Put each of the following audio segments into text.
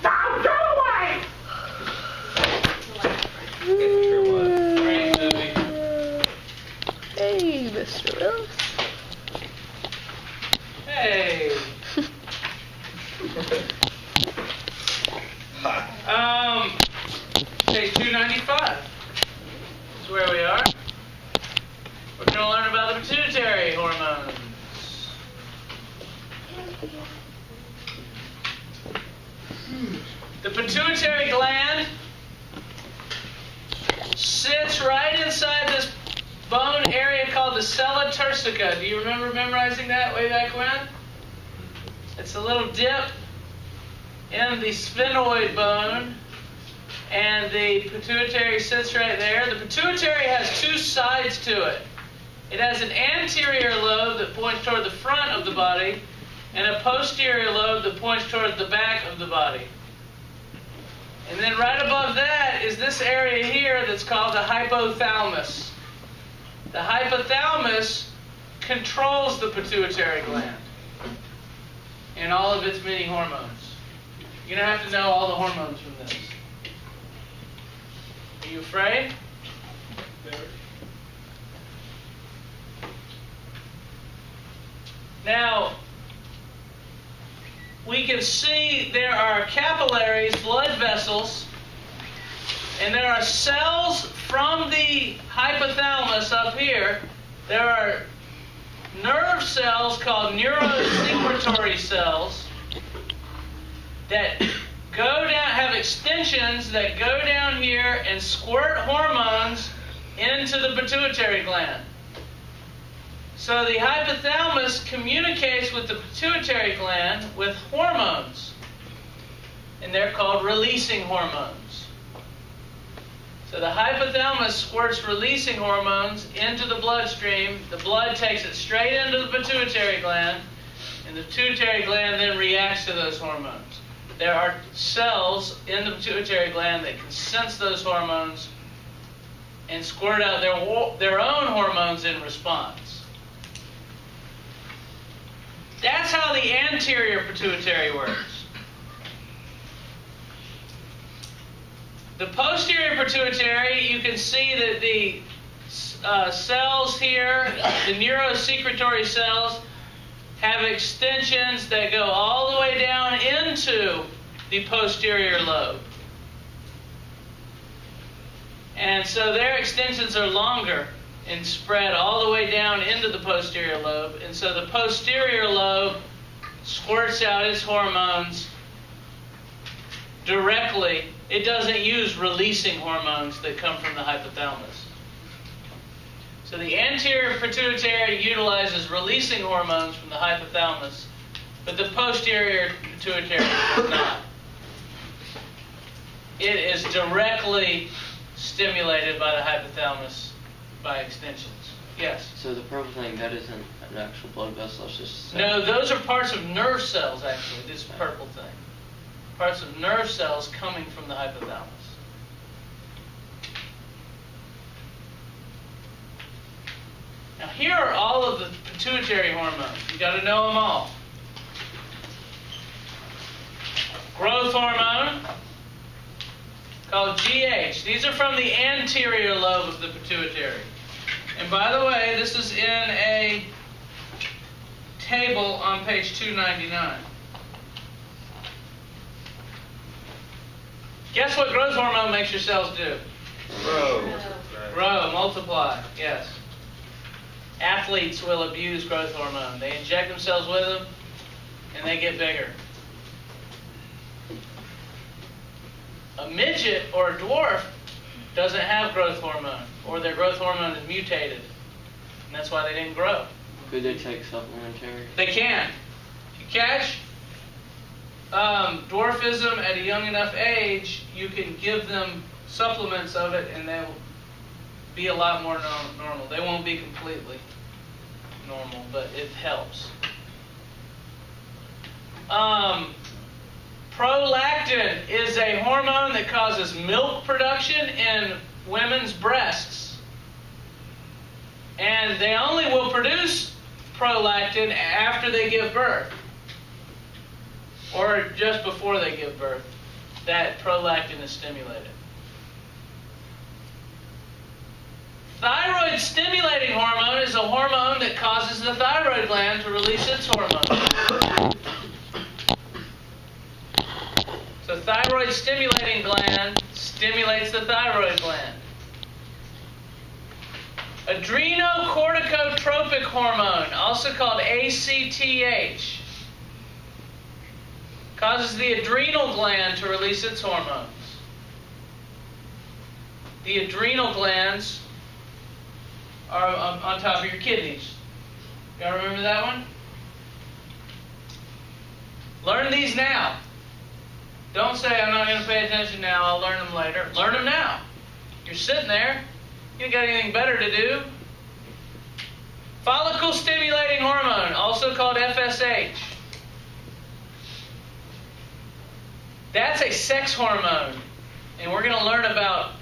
Stop! Go away! Great movie. Hey, Mr. Willis. Hey. Page 295. That's where we are. We're going to learn about the pituitary hormones. The pituitary gland sits right inside this bone area called the sella turcica. Do you remember memorizing that way back when? It's a little dip in the sphenoid bone, and the pituitary sits right there. The pituitary has two sides to it. It has an anterior lobe that points toward the front of the body, and a posterior lobe that points toward the back of the body. And then right above that is this area here that's called the hypothalamus. The hypothalamus controls the pituitary gland and all of its many hormones. You're going to have to know all the hormones from this. Are you afraid? Now, we can see there are capillaries, blood vessels, and there are cells from the hypothalamus up here. There are nerve cells called neurosecretory cells that go down, have extensions that go down here and squirt hormones into the pituitary gland. So the hypothalamus communicates with the pituitary gland with hormones, and they're called releasing hormones. So the hypothalamus squirts releasing hormones into the bloodstream. The blood takes it straight into the pituitary gland, and the pituitary gland then reacts to those hormones. There are cells in the pituitary gland that can sense those hormones and squirt out their own hormones in response. That's how the anterior pituitary works. The posterior pituitary, you can see that the cells here, the neurosecretory cells, have extensions that go all the way down into the posterior lobe. And so their extensions are longer and spread all the way down into the posterior lobe. And so the posterior lobe squirts out its hormones directly. It doesn't use releasing hormones that come from the hypothalamus. So the anterior pituitary utilizes releasing hormones from the hypothalamus, but the posterior pituitary does not. It is directly stimulated by the hypothalamus by extensions. Yes? So the purple thing, that isn't an actual blood vessel, it's just a cell. No, those are parts of nerve cells, actually, this purple thing. Parts of nerve cells coming from the hypothalamus. Now here are all of the pituitary hormones. You've got to know them all. Growth hormone, called GH. These are from the anterior lobe of the pituitary. And by the way, this is in a table on page 299. Guess what growth hormone makes your cells do? Grow, multiply, yes. Athletes will abuse growth hormone. They inject themselves with them, and they get bigger. A midget or a dwarf doesn't have growth hormone, or their growth hormone is mutated, and that's why they didn't grow. Could they take supplementary? They can. If you catch dwarfism at a young enough age, you can give them supplements of it, and they'll be a lot more normal. They won't be completely normal, but it helps. Prolactin is a hormone that causes milk production in women's breasts. And they only will produce prolactin after they give birth. or just before they give birth, that prolactin is stimulated. Thyroid stimulating hormone is a hormone that causes the thyroid gland to release its hormone. So thyroid stimulating gland stimulates the thyroid gland. Adrenocorticotropic hormone, also called ACTH, causes the adrenal gland to release its hormones. The adrenal glands are on top of your kidneys. Y'all remember that one? Learn these now. Don't say, I'm not going to pay attention now, I'll learn them later. Learn them now. You're sitting there. You ain't got anything better to do. Follicle stimulating hormone, also called FSH. That's a sex hormone. And we're going to learn about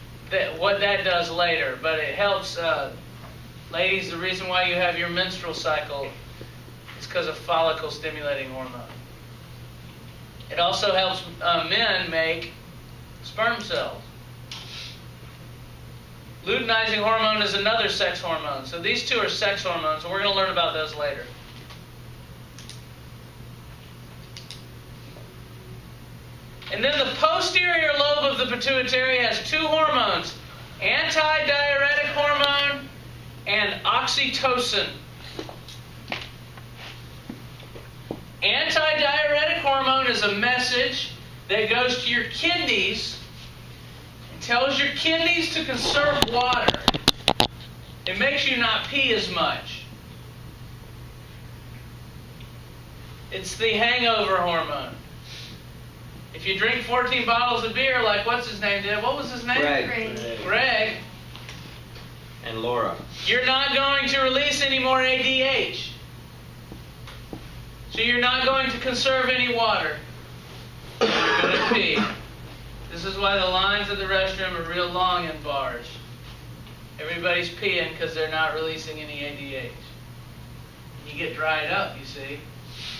what that does later. But it helps, ladies, the reason why you have your menstrual cycle is because of follicle stimulating hormone. It also helps men make sperm cells. Luteinizing hormone is another sex hormone. So these two are sex hormones, and we're going to learn about those later. And then the posterior lobe of the pituitary has two hormones, antidiuretic hormone and oxytocin. Antidiuretic hormone is a message that goes to your kidneys and tells your kidneys to conserve water. It makes you not pee as much. It's the hangover hormone. If you drink 14 bottles of beer, like what's his name did? What was his name? Greg. And Laura. You're not going to release any more ADH. So you're not going to conserve any water. You're going to pee. This is why the lines at the restroom are real long in bars. Everybody's peeing because they're not releasing any ADH. You get dried up, you see.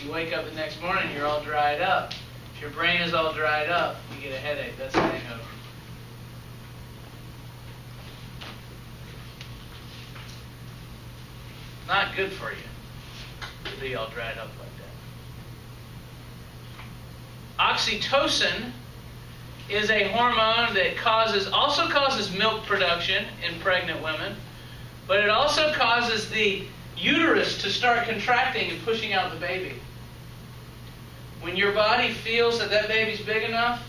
You wake up the next morning, you're all dried up. If your brain is all dried up, you get a headache. That's a hangover. Not good for you to be all dried up like that. Oxytocin is a hormone that also causes milk production in pregnant women, but it also causes the uterus to start contracting and pushing out the baby. When your body feels that that baby's big enough,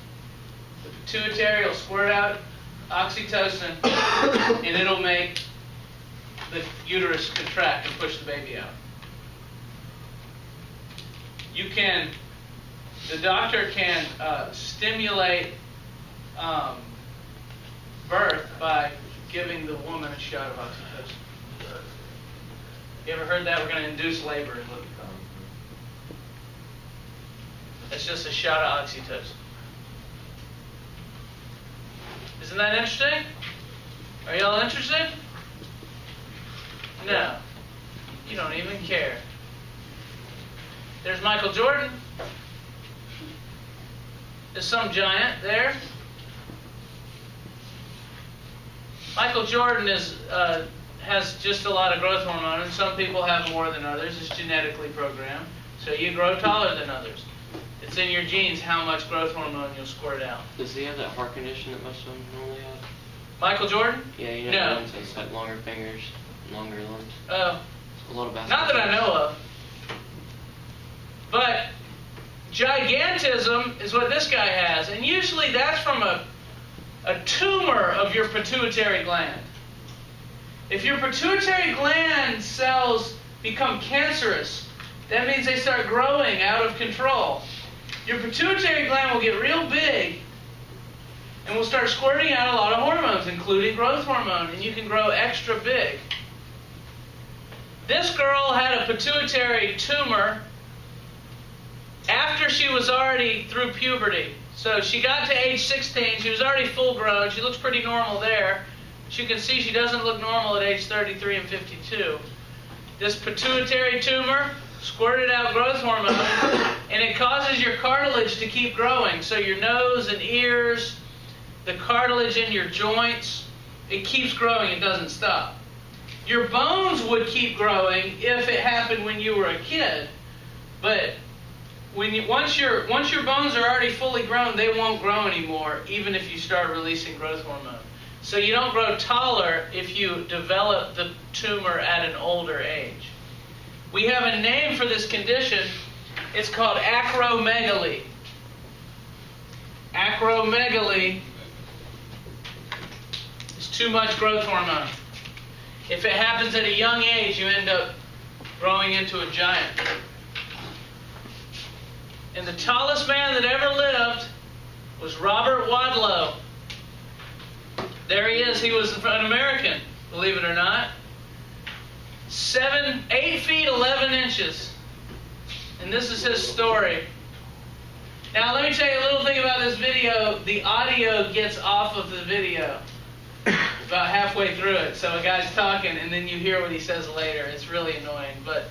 the pituitary will squirt out oxytocin and it'll make the uterus contract and push the baby out. The doctor can stimulate birth by giving the woman a shot of oxytocin. You ever heard that? We're going to induce labor. That's just a shot of oxytocin. Isn't that interesting? Are y'all interested? No. You don't even care. There's Michael Jordan. There's some giant there. Michael Jordan has just a lot of growth hormone, and some people have more than others. It's genetically programmed. So you grow taller than others. It's in your genes how much growth hormone you'll squirt out. Does he have that heart condition that most of them normally have? Michael Jordan? Yeah, you know, no. The ones that's like longer fingers, longer limbs. Oh. A lot of basketball. Not that I know of. But gigantism is what this guy has. And usually that's from a tumor of your pituitary gland. If your pituitary gland cells become cancerous, that means they start growing out of control. Your pituitary gland will get real big and will start squirting out a lot of hormones, including growth hormone, and you can grow extra big. This girl had a pituitary tumor after she was already through puberty. So she got to age 16, she was already full grown, she looks pretty normal there. But you can see she doesn't look normal at age 33 and 52. This pituitary tumor squirted out growth hormone, and it causes your cartilage to keep growing. So your nose and ears, the cartilage in your joints, it keeps growing, it doesn't stop. Your bones would keep growing if it happened when you were a kid, but once your bones are already fully grown, they won't grow anymore, even if you start releasing growth hormone. So you don't grow taller if you develop the tumor at an older age. We have a name for this condition. It's called acromegaly. Acromegaly is too much growth hormone. If it happens at a young age, you end up growing into a giant. And the tallest man that ever lived was Robert Wadlow. There he is. He was an American, believe it or not. 8 feet 11 inches. And this is his story. Now let me tell you a little thing about this video. The audio gets off of the video about halfway through it. So a guy's talking and then you hear what he says later. It's really annoying. But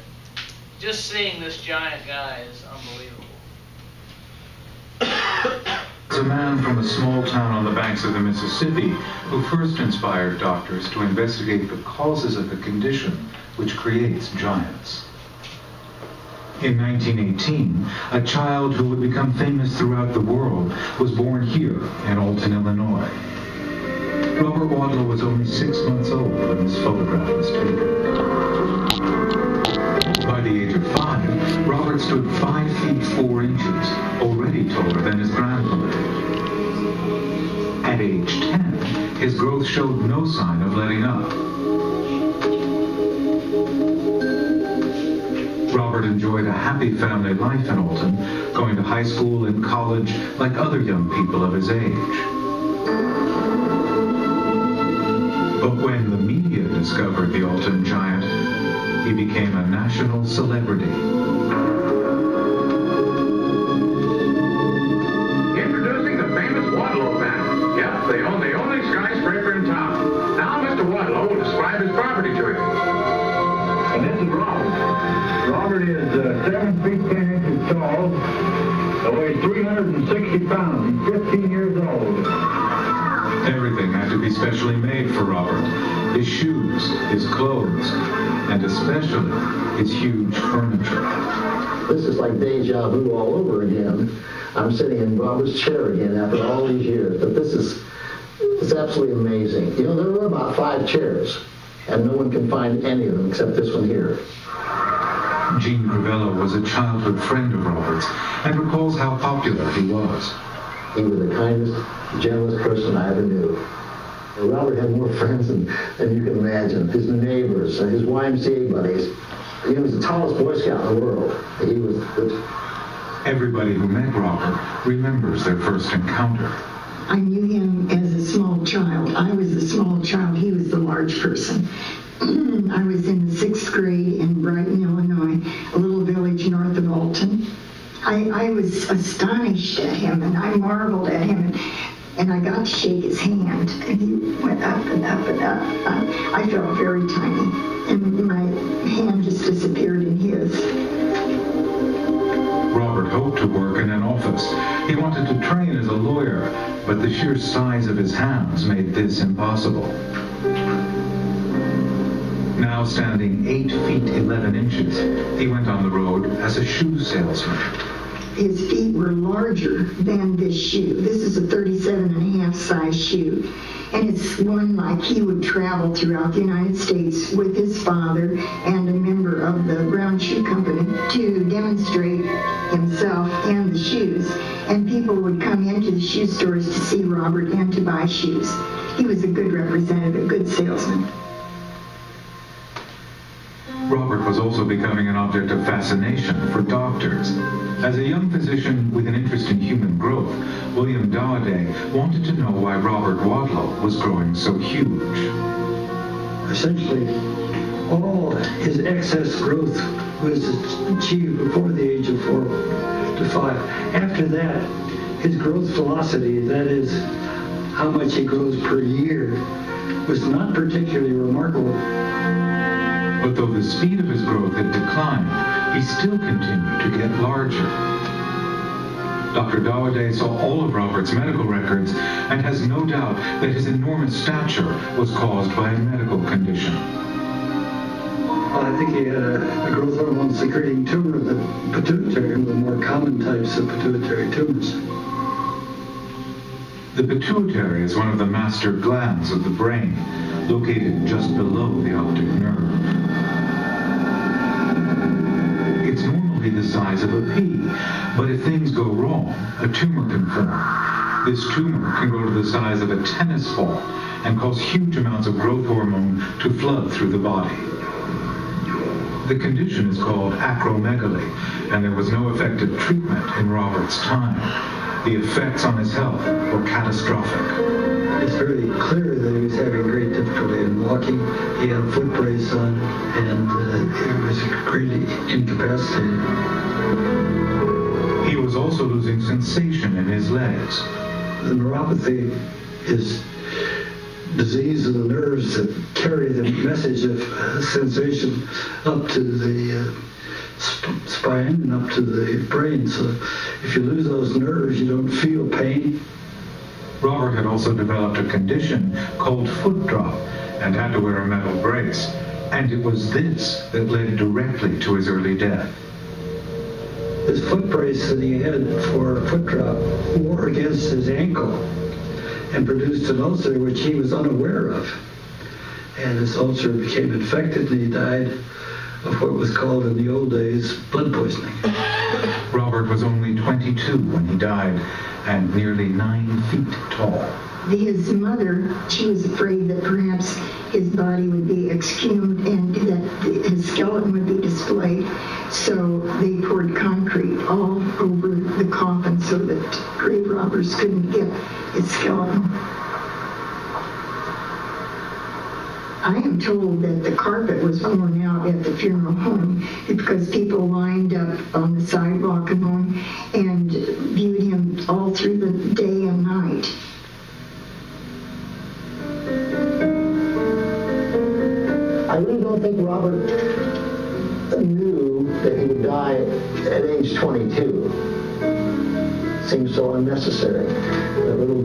just seeing this giant guy is unbelievable. It's a man from a small town on the banks of the Mississippi who first inspired doctors to investigate the causes of the condition which creates giants. In 1918, a child who would become famous throughout the world was born here in Alton, Illinois. Robert Wadlow was only 6 months old when this photograph was taken. By the age of 5, Robert stood 5 feet 4 inches, already taller than his grandmother. At age 10, his growth showed no sign of letting up. Robert enjoyed a happy family life in Alton, going to high school and college like other young people of his age. But when the media discovered the Alton giant, he became a national celebrity. Introducing the famous Wadlow family. Yep, they own the only skyscraper in town. Now Mr. Wadlow will describe his property to you. And this is Robert. Robert is 7 feet 10 inches tall, weighs 360 pounds, he's 15 years old. Everything had to be specially made for Robert. His shoes, his clothes, and especially his huge furniture. This is like deja vu all over again. I'm sitting in Robert's chair again after all these years. But it's absolutely amazing. You know, there were about 5 chairs, and no one can find any of them except this one here. Jean Crivello was a childhood friend of Robert's and recalls how popular he was. He was the kindest, gentlest person I ever knew. Robert had more friends than you can imagine. His neighbors, his YMCA buddies. He was the tallest Boy Scout in the world. He was Everybody who met Robert remembers their first encounter. I knew him as a small child. I was the small child. He was the large person. I was in the 6th grade in Brighton, Illinois, a little village north of Alton. I was astonished at him, and I marveled at him, and I got to shake his hand, and he went up and up and up. I felt very tiny, and my hand just disappeared in his. Robert hoped to work in an office. He wanted to train as a lawyer, but the sheer size of his hands made this impossible. Now standing 8 feet 11 inches, he went on the road as a shoe salesman. His feet were larger than this shoe. This is a 37.5 size shoe. And it's one like he would travel throughout the United States with his father and a member of the Brown Shoe Company to demonstrate himself and the shoes. And people would come into the shoe stores to see Robert and to buy shoes. He was a good representative, a good salesman. Robert was also becoming an object of fascination for doctors. As a young physician with an interest in human growth, William Dowday wanted to know why Robert Wadlow was growing so huge. Essentially, all his excess growth was achieved before the age of 4 to 5. After that, his growth velocity, that is, how much he grows per year, was not particularly remarkable. But though the speed of his growth had declined, he still continued to get larger. Dr. Dowday saw all of Robert's medical records and has no doubt that his enormous stature was caused by a medical condition. Well, I think he had a growth hormone secreting tumor of the pituitary, one of the more common types of pituitary tumors. The pituitary is one of the master glands of the brain, located just below the optic nerve. It's normally the size of a pea, but if things go wrong, a tumor can form. This tumor can grow to the size of a tennis ball and cause huge amounts of growth hormone to flood through the body. The condition is called acromegaly, and there was no effective treatment in Robert's time. The effects on his health were catastrophic. It's very clear that he was having great difficulty in walking. He had a foot brace on, and it was greatly incapacitated. He was also losing sensation in his legs. The neuropathy is disease of the nerves that carry the message of sensation up to the spine and up to the brain. So if you lose those nerves, you don't feel pain. Robert had also developed a condition called foot drop and had to wear a metal brace. And it was this that led directly to his early death. His foot brace that he had for foot drop wore against his ankle and produced an ulcer which he was unaware of. And this ulcer became infected and he died of what was called in the old days blood poisoning. Robert was only 22 when he died and nearly 9 feet tall. His mother, she was afraid that perhaps his body would be exhumed and that his skeleton would be displayed. So they poured concrete all over the coffin so that grave robbers couldn't get his skeleton. I am told that the carpet was worn out at the funeral home because people lined up on the sidewalk and home and viewed him all through the day and night. I really don't think Robert knew that he would die at age 22. Seems so unnecessary. A little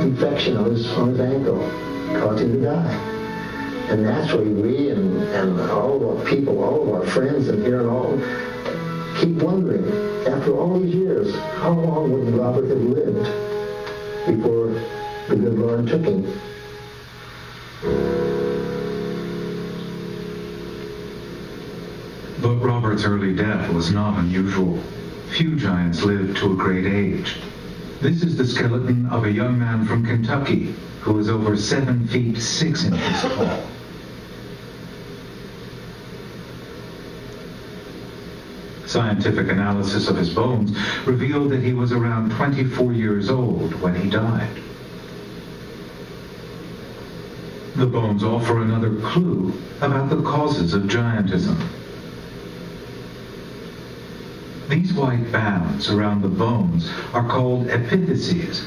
infection on his ankle caused him to die. And naturally, we and all of our people, all of our friends and here and all, keep wondering, after all these years, how long would Robert have lived before the good Lord took him? But Robert's early death was not unusual. Few giants lived to a great age. This is the skeleton of a young man from Kentucky who was over 7 feet 6 inches tall. Scientific analysis of his bones revealed that he was around 24 years old when he died. The bones offer another clue about the causes of giantism. These white bands around the bones are called epiphyses.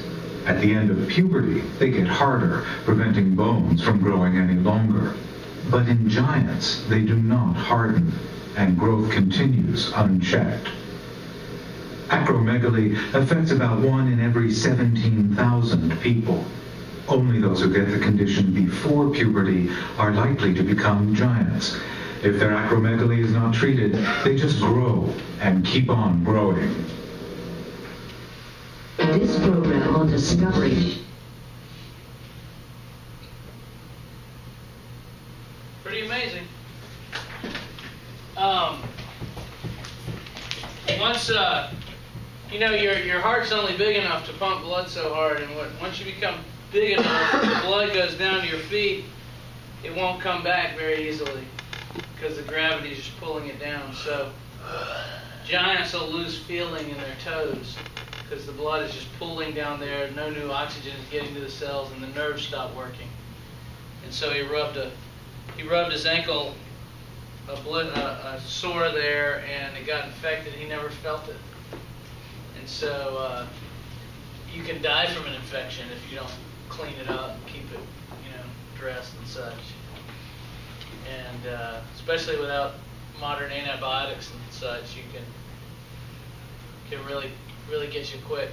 At the end of puberty, they get harder, preventing bones from growing any longer. But in giants, they do not harden, and growth continues unchecked. Acromegaly affects about 1 in every 17,000 people. Only those who get the condition before puberty are likely to become giants. If their acromegaly is not treated, they just grow and keep on growing. This program on Discovery. Pretty amazing. Once your heart's only big enough to pump blood so hard, and once you become big enough, the blood goes down to your feet, it won't come back very easily because the gravity is just pulling it down. So giants will lose feeling in their toes because the blood is just pulling down there, no new oxygen is getting to the cells, and the nerves stop working. And so he rubbed his ankle, a sore there, and it got infected. He never felt it. And so you can die from an infection if you don't clean it up and keep it, dressed and such. And especially without modern antibiotics and such, you can really get you quick.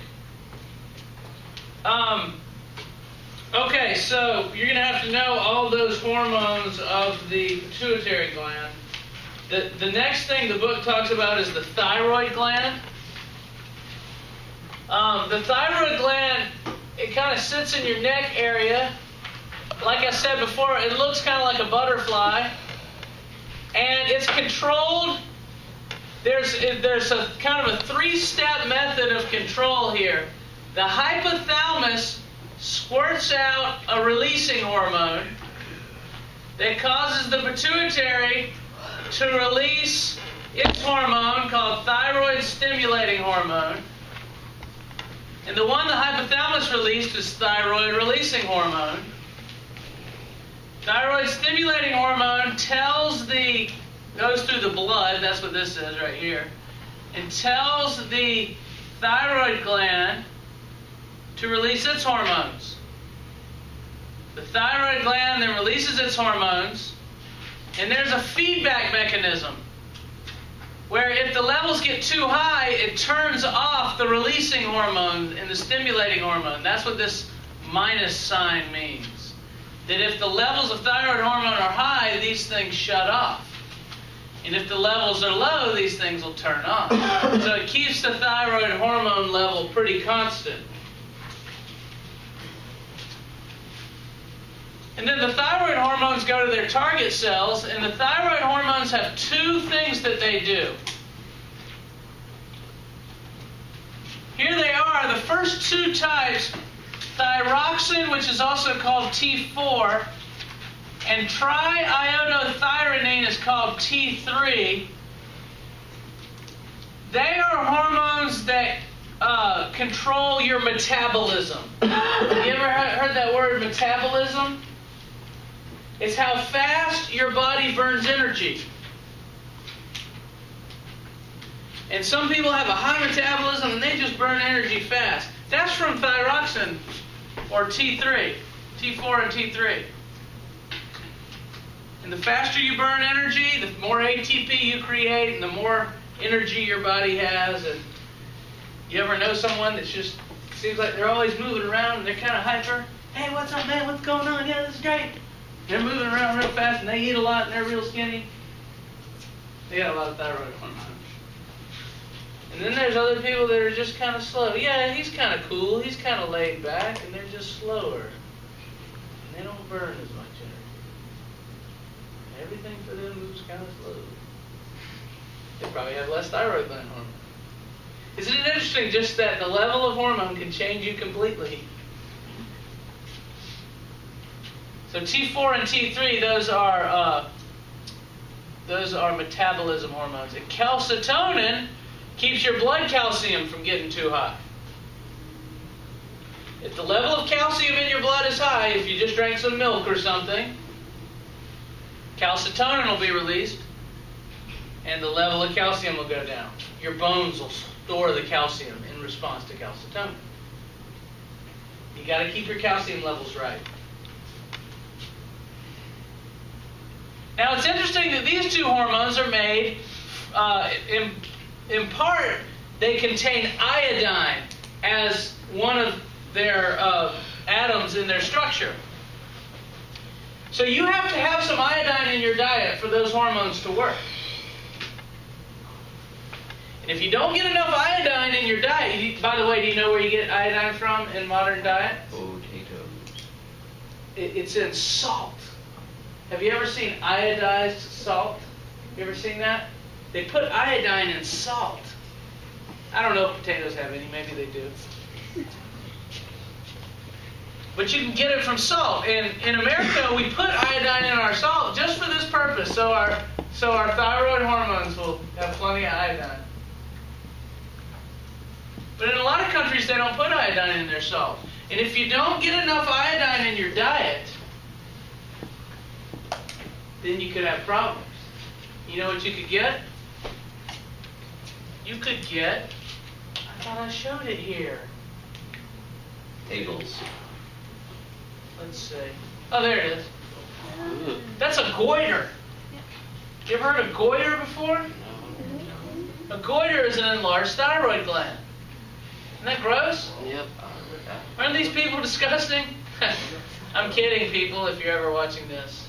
Okay, so you're going to have to know all those hormones of the pituitary gland. The next thing the book talks about is the thyroid gland. The thyroid gland, it kind of sits in your neck area. Like I said before, it looks kind of like a butterfly. And it's controlled. There's a kind of a three-step method of control here. The hypothalamus squirts out a releasing hormone that causes the pituitary to release its hormone called thyroid stimulating hormone. And the one the hypothalamus released is thyroid releasing hormone. Thyroid stimulating hormone goes through the blood, that's what this is right here, and tells the thyroid gland to release its hormones. The thyroid gland then releases its hormones, and there's a feedback mechanism where if the levels get too high, it turns off the releasing hormone and the stimulating hormone. That's what this minus sign means. That if the levels of thyroid hormone are high, these things shut off. And if the levels are low, these things will turn on. So it keeps the thyroid hormone level pretty constant. And then the thyroid hormones go to their target cells, and the thyroid hormones have two things that they do. Here they are, the first two types, thyroxine, which is also called T4, and triiodothyronine is called T3. They are hormones that control your metabolism. You ever heard that word, metabolism? It's how fast your body burns energy. And some people have a high metabolism and they just burn energy fast. That's from thyroxine, or T3, T4 and T3. And the faster you burn energy, the more ATP you create and the more energy your body has. And you ever know someone that just seems like they're always moving around and they're kind of hyper? Hey, what's up, man? What's going on? Yeah, this is great. They're moving around real fast and they eat a lot and they're real skinny. They got a lot of thyroid hormones. And then there's other people that are just kind of slow. Yeah, he's kind of cool. He's kind of laid back and they're just slower. And they don't burn as much energy. Everything for them moves kind of slow. They probably have less thyroid gland hormone. Isn't it interesting just that the level of hormone can change you completely? So T4 and T3, those are metabolism hormones. And calcitonin keeps your blood calcium from getting too high. If the level of calcium in your blood is high, if you just drank some milk or something, calcitonin will be released, and the level of calcium will go down. Your bones will store the calcium in response to calcitonin. You got to keep your calcium levels right. Now it's interesting that these two hormones are made, in part, they contain iodine as one of their atoms in their structure. So you have to have some iodine in your diet for those hormones to work. And if you don't get enough iodine in your diet, by the way, do you know where you get iodine from in modern diet? Potatoes. It's in salt. Have you ever seen iodized salt? You ever seen that? They put iodine in salt. I don't know if potatoes have any. Maybe they do. But you can get it from salt. And in America, we put iodine in our salt just for this purpose, so our thyroid hormones will have plenty of iodine. But in a lot of countries, they don't put iodine in their salt. And if you don't get enough iodine in your diet, then you could have problems. You know what you could get? You could get, I thought I showed it here. Tables. Let's see. Oh, there it is. That's a goiter. You ever heard of goiter before? A goiter is an enlarged thyroid gland. Isn't that gross? Yep. Aren't these people disgusting? I'm kidding, people, if you're ever watching this.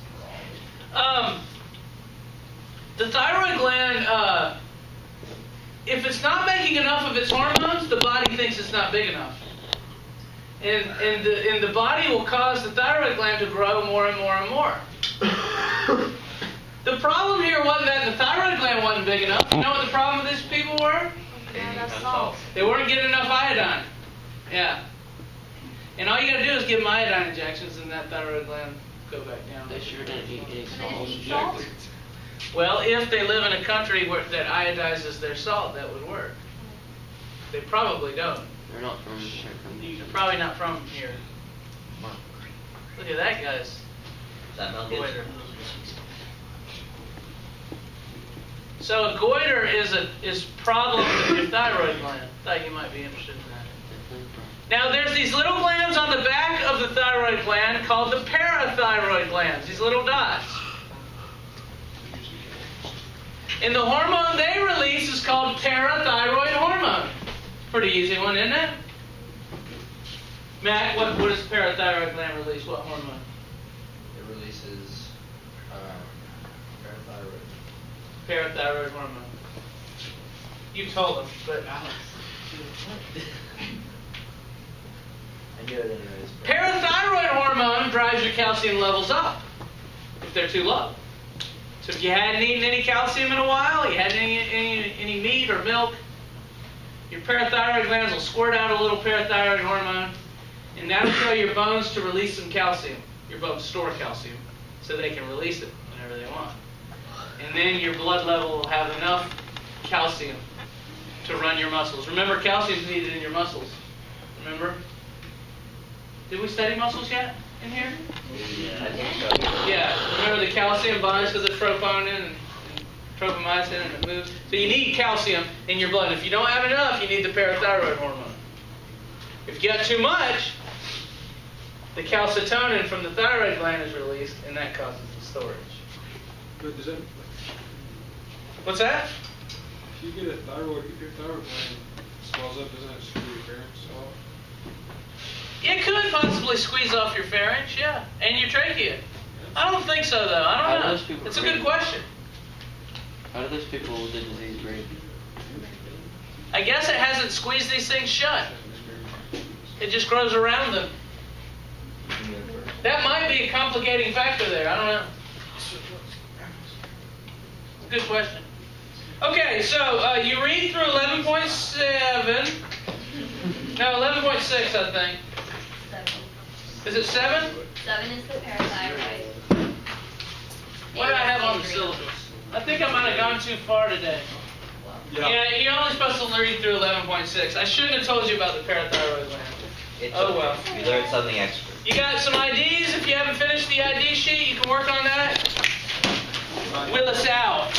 The thyroid gland, if it's not making enough of its hormones, the body thinks it's not big enough. And the body will cause the thyroid gland to grow more and more and more. The problem here wasn't that the thyroid gland wasn't big enough. You know what the problem with these people were? They weren't getting enough iodine. Yeah. And all you got to do is give them iodine injections and that thyroid gland go back down. They sure didn't eat any salt. Well, if they live in a country that iodizes their salt, that would work. They probably don't. They're not from They're probably not from here. Look at that, guys. Is that Mel Gibson? Goiter. So a goiter is a problem with your thyroid gland. Thought you might be interested in that. Now there's these little glands on the back of the thyroid gland called the parathyroid glands. These little dots. And the hormone they release is called parathyroid hormone. Pretty easy one, isn't it? Matt, what does the parathyroid gland release? What hormone? It releases parathyroid. Parathyroid hormone. You told them, but I knew it anyways. parathyroid hormone drives your calcium levels up if they're too low. So if you hadn't eaten any calcium in a while, you hadn't any meat or milk, your parathyroid glands will squirt out a little parathyroid hormone, and that'll tell your bones to release some calcium. Your bones store calcium, so they can release it whenever they want. And then your blood level will have enough calcium to run your muscles. Remember, calcium is needed in your muscles. Remember? Did we study muscles yet in here? Yeah, I think so. Yeah. Remember the calcium binds to the troponin and tropomyosin and it moves? So you need calcium in your blood. If you don't have enough, you need the parathyroid hormone. If you got too much, the calcitonin from the thyroid gland is released, and that causes the storage. But does that, What's that? if you get a thyroid, if your thyroid gland swells up, doesn't that screw your pharynx off? It could possibly squeeze off your pharynx, yeah, and your trachea. I don't think so, though. I don't know. It's a good question. How do those people with the disease breathe? I guess it hasn't squeezed these things shut. It just grows around them. That might be a complicating factor there. I don't know. Good question. Okay, so you read through 11.7. No, 11.6, I think. Is it 7? 7 is the parathyroid. What did I have on the syllabus? I think I might have gone too far today. Yeah, you're only supposed to read through 11.6. I shouldn't have told you about the parathyroid gland. Oh well. You learned something extra. You got some IDs? If you haven't finished the ID sheet, you can work on that. Willis out.